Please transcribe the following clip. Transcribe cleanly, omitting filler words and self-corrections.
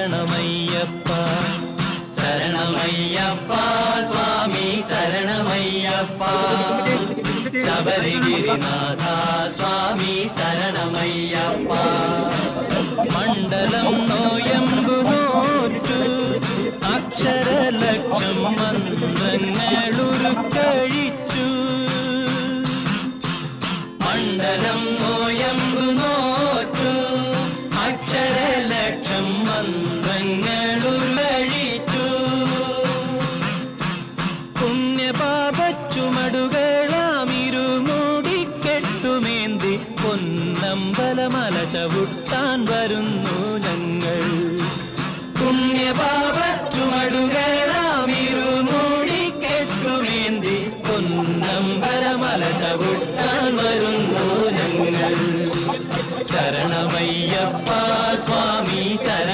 ശരണമയ്യപ്പ ശരണമയ്യപ്പ സ്വാമി ശരണമയ്യപ്പ ശബരിഗിരിനാഥ സ്വാമി ശരണമയ്യപ്പ മണ്ഡലം നോയമ്പു നോറ്റു അക്ഷരലക്ഷം മന്ത്രങ്ങളുരുക്കഴിച്ചു മണ്ഡലം നോയമ്പു നോറ്റു അക്ഷരലക്ഷം മന്ത്രങ്ങളുരുക്കഴിച്ചു പുണ്യപാപച്ചുമടുകളാമിരുമൂടിക്കെട്ടുമേന്തി പൊന്നമ്പലമല ചവിട്ടാൻ വരുന്നു ഞങ്ങൾ പുണ്യപാപച്ചുമടുകളാമിരുമൂടിക്കെട്ടുമേന്തി പൊന്നമ്പലമല ചവിട്ടാൻ വരുന്നു ഞങ്ങൾ ശരണമയ്യപ്പ സ്വാമി ശരണ